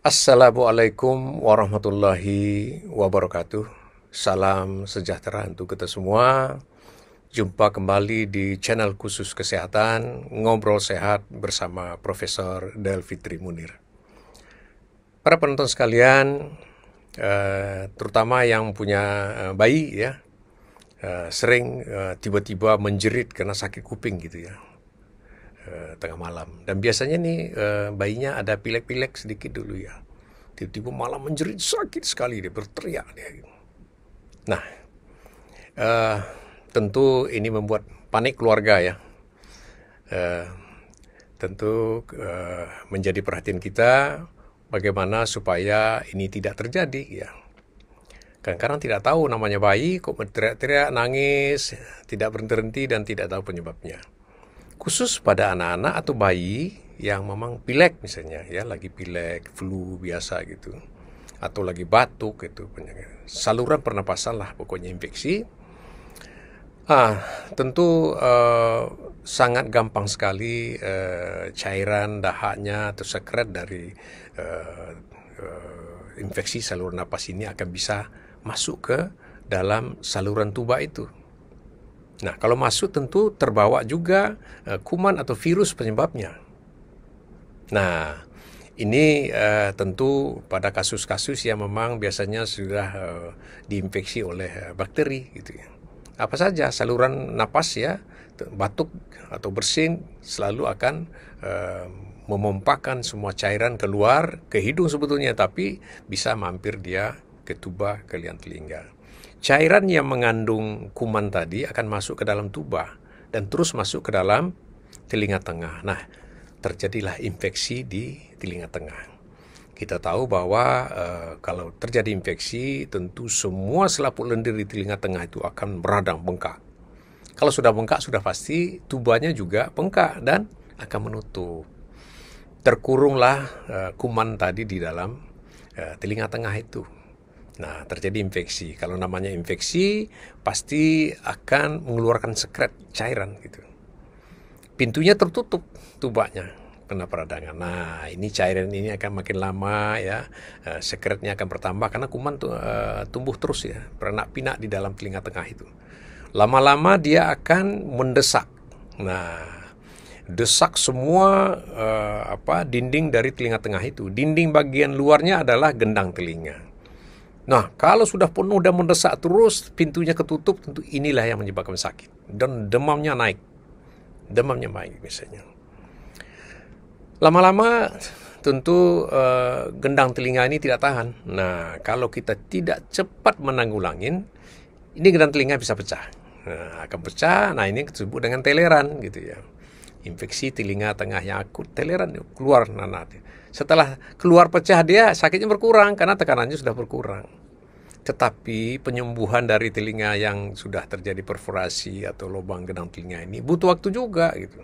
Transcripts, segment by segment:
Assalamualaikum warahmatullahi wabarakatuh. Salam sejahtera untuk kita semua. Jumpa kembali di channel khusus kesehatan, Ngobrol Sehat bersama Profesor Del Fitri Munir. Para penonton sekalian, terutama yang punya bayi ya, sering tiba-tiba menjerit karena sakit kuping gitu ya, tengah malam. Dan biasanya nih bayinya ada pilek-pilek sedikit dulu ya. Tiba-tiba malam menjerit sakit sekali, dia berteriak dia. Nah, eh, tentu ini membuat panik keluarga ya. Eh, tentu menjadi perhatian kita bagaimana supaya ini tidak terjadi ya. Kadang-kadang tidak tahu namanya bayi kok berteriak-teriak, nangis, tidak berhenti-henti dan tidak tahu penyebabnya. Khusus pada anak-anak atau bayi yang memang pilek misalnya ya, lagi pilek, flu biasa gitu, atau lagi batuk gitu, saluran pernapasan lah pokoknya infeksi. Tentu sangat gampang sekali cairan dahaknya atau sekret dari infeksi saluran napas ini akan bisa masuk ke dalam saluran tuba itu. Nah, kalau masuk tentu terbawa juga kuman atau virus penyebabnya. Nah, ini tentu pada kasus-kasus yang memang biasanya sudah diinfeksi oleh bakteri gitu ya. Apa saja saluran napas ya, batuk atau bersin selalu akan memompakan semua cairan keluar ke hidung sebetulnya, tapi bisa mampir dia ke tuba, ke liang telinga. Cairan yang mengandung kuman tadi akan masuk ke dalam tuba dan terus masuk ke dalam telinga tengah. Nah, terjadilah infeksi di telinga tengah. Kita tahu bahwa kalau terjadi infeksi, tentu semua selaput lendir di telinga tengah itu akan meradang, bengkak. Kalau sudah bengkak, sudah pasti tubanya juga bengkak dan akan menutup. Terkurunglah kuman tadi di dalam telinga tengah itu. Nah, terjadi infeksi. Kalau namanya infeksi, pasti akan mengeluarkan sekret cairan gitu. Pintunya tertutup, tubanya kena peradangan. Nah, ini cairan ini akan makin lama ya, sekretnya akan bertambah karena kuman tumbuh terus ya, beranak pinak di dalam telinga tengah itu. Lama-lama dia akan mendesak. Nah, desak semua dinding dari telinga tengah itu. Dinding bagian luarnya adalah gendang telinga. Nah, kalau sudah penuh dan mendesak terus, pintunya ketutup, tentu inilah yang menyebabkan sakit. Dan demamnya naik misalnya. Lama-lama tentu gendang telinga ini tidak tahan. Nah, kalau kita tidak cepat menanggulangin, ini gendang telinga bisa pecah. Nah, akan pecah, nah ini disebut dengan teleran gitu ya. Infeksi telinga tengah yang akut, teleran keluar nanah. Setelah keluar pecah dia sakitnya berkurang karena tekanannya sudah berkurang. Tetapi penyembuhan dari telinga yang sudah terjadi perforasi atau lubang gendang telinga ini butuh waktu juga gitu.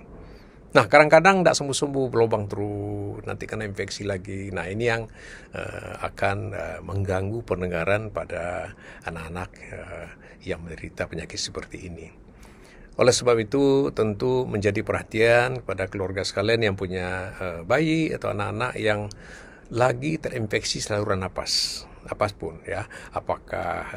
Nah, kadang-kadang tidak sembuh-sembuh, berlubang terus, nanti kena infeksi lagi. Nah, ini yang akan mengganggu pendengaran pada anak-anak yang menderita penyakit seperti ini. Oleh sebab itu, tentu menjadi perhatian kepada keluarga sekalian yang punya bayi atau anak-anak yang lagi terinfeksi saluran napas, apapun ya, apakah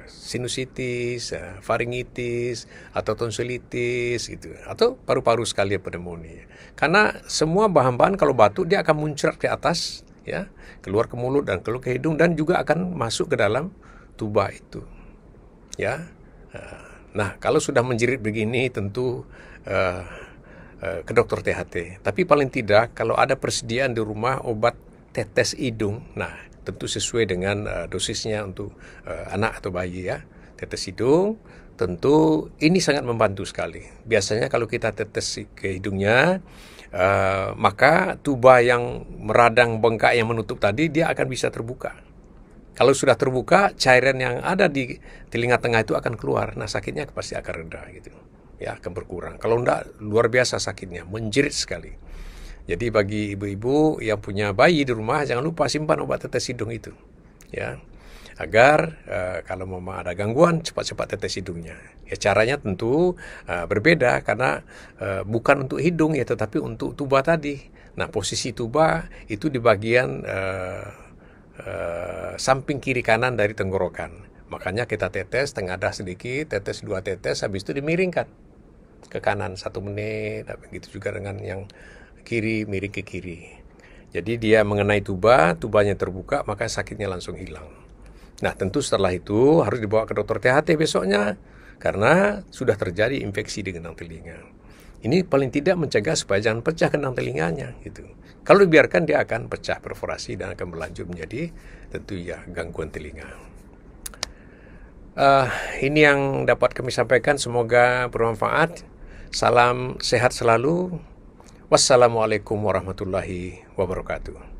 sinusitis, faringitis, atau tonsilitis gitu, atau paru-paru sekalian pneumonia. Karena semua bahan-bahan kalau batuk dia akan muncrat ke atas ya, keluar ke mulut dan keluar ke hidung dan juga akan masuk ke dalam tuba itu ya. Nah, kalau sudah menjerit begini tentu ke dokter THT. Tapi paling tidak kalau ada persediaan di rumah obat tetes hidung, nah tentu sesuai dengan dosisnya untuk anak atau bayi ya. Tetes hidung tentu ini sangat membantu sekali. Biasanya kalau kita tetes ke hidungnya, maka tuba yang meradang, bengkak, yang menutup tadi dia akan bisa terbuka. Kalau sudah terbuka, cairan yang ada di telinga tengah itu akan keluar. Nah, sakitnya pasti akan reda gitu. Ya, akan berkurang. Kalau enggak, luar biasa sakitnya, menjerit sekali. Jadi bagi ibu-ibu yang punya bayi di rumah, jangan lupa simpan obat tetes hidung itu. Ya, agar kalau memang ada gangguan, cepat-cepat tetes hidungnya. Ya, caranya tentu berbeda karena bukan untuk hidung ya, tetapi untuk tuba tadi. Nah, posisi tuba itu di bagian samping kiri kanan dari tenggorokan. Makanya kita tetes, tengadah sedikit, tetes 2 tetes, habis itu dimiringkan ke kanan 1 menit. Begitu juga dengan yang kiri, miring ke kiri. Jadi dia mengenai tuba, tubanya terbuka, maka sakitnya langsung hilang. Nah, tentu setelah itu harus dibawa ke dokter THT besoknya, karena sudah terjadi infeksi di gendang telinga. Ini paling tidak mencegah supaya jangan pecah gendang telinganya gitu. Kalau dibiarkan dia akan pecah perforasi dan akan berlanjut menjadi tentu ya gangguan telinga. Ini yang dapat kami sampaikan, semoga bermanfaat. Salam sehat selalu. Wassalamualaikum warahmatullahi wabarakatuh.